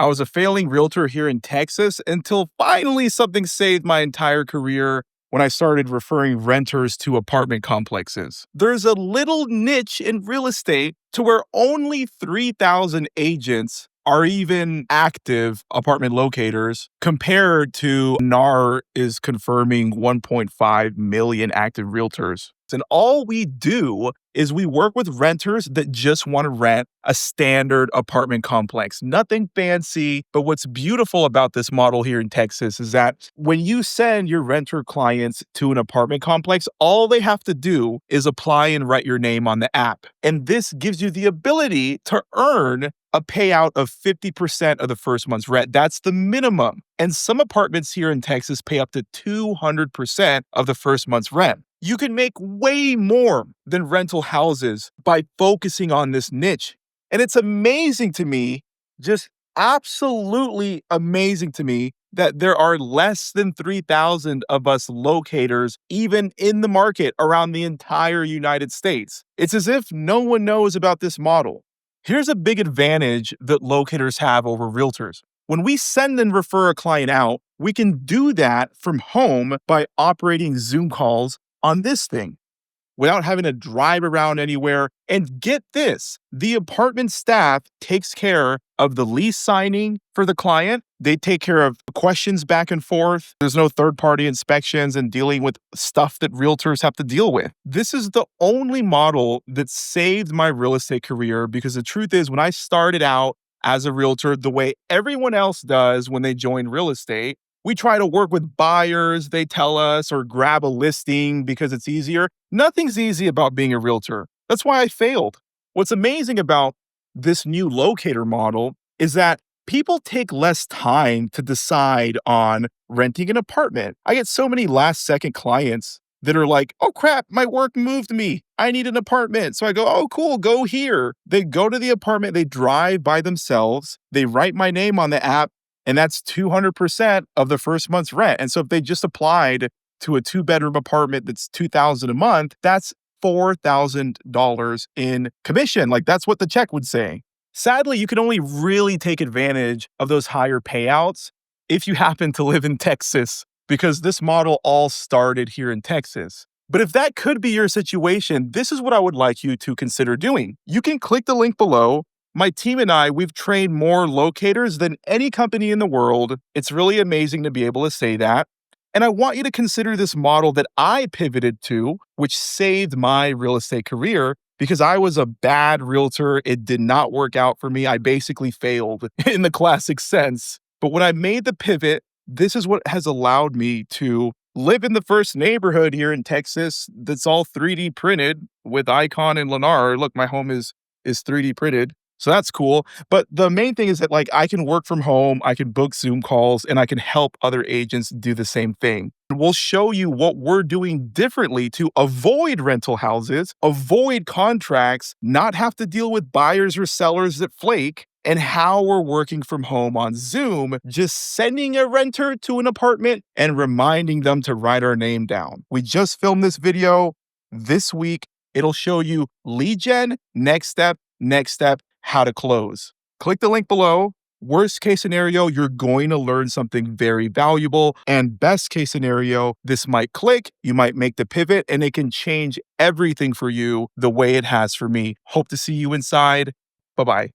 I was a failing realtor here in Texas until finally something saved my entire career when I started referring renters to apartment complexes. There's a little niche in real estate to where only 3,000 agents are even active apartment locators compared to NAR is confirming 1.5 million active realtors. And all we do is we work with renters that just want to rent a standard apartment complex. Nothing fancy, but what's beautiful about this model here in Texas is that when you send your renter clients to an apartment complex, all they have to do is apply and write your name on the app. And this gives you the ability to earn a payout of 50% of the first month's rent. That's the minimum. And some apartments here in Texas pay up to 200% of the first month's rent. You can make way more than rental houses by focusing on this niche. And it's amazing to me, just absolutely amazing to me, that there are less than 3,000 of us locators even in the market around the entire United States. It's as if no one knows about this model. Here's a big advantage that locators have over realtors. When we send and refer a client out, we can do that from home by operating Zoom calls on this thing without having to drive around anywhere. And get this, the apartment staff takes care of the lease signing for the client. They take care of questions back and forth. There's no third-party inspections and dealing with stuff that realtors have to deal with. This is the only model that saved my real estate career because the truth is, when I started out as a realtor, the way everyone else does when they join real estate, we try to work with buyers, they tell us, or grab a listing because it's easier. Nothing's easy about being a realtor. That's why I failed. What's amazing about this new locator model is that people take less time to decide on renting an apartment. I get so many last-second clients that are like, oh crap, my work moved me. I need an apartment. So I go, oh cool, go here. They go to the apartment, they drive by themselves, they write my name on the app, and that's 200% of the first month's rent. And so if they just applied to a 2-bedroom apartment that's $2,000 a month, that's $4,000 in commission. Like that's what the check would say. Sadly, you can only really take advantage of those higher payouts if you happen to live in Texas, because this model all started here in Texas. But if that could be your situation, this is what I would like you to consider doing. You can click the link below. My team and I, we've trained more locators than any company in the world. It's really amazing to be able to say that. And I want you to consider this model that I pivoted to, which saved my real estate career because I was a bad realtor. It did not work out for me. I basically failed in the classic sense. But when I made the pivot, this is what has allowed me to live in the first neighborhood here in Texas that's all 3D printed with Icon and Lennar. Look, my home is 3D printed. So that's cool. But the main thing is that I can work from home, I can book Zoom calls, and I can help other agents do the same thing. We'll show you what we're doing differently to avoid rental houses, avoid contracts, not have to deal with buyers or sellers that flake, and how we're working from home on Zoom, just sending a renter to an apartment and reminding them to write our name down. We just filmed this video this week. It'll show you lead gen, next step, how to close. Click the link below. Worst case scenario, you're going to learn something very valuable. And best case scenario, this might click, you might make the pivot, and it can change everything for you the way it has for me. Hope to see you inside. Bye-bye.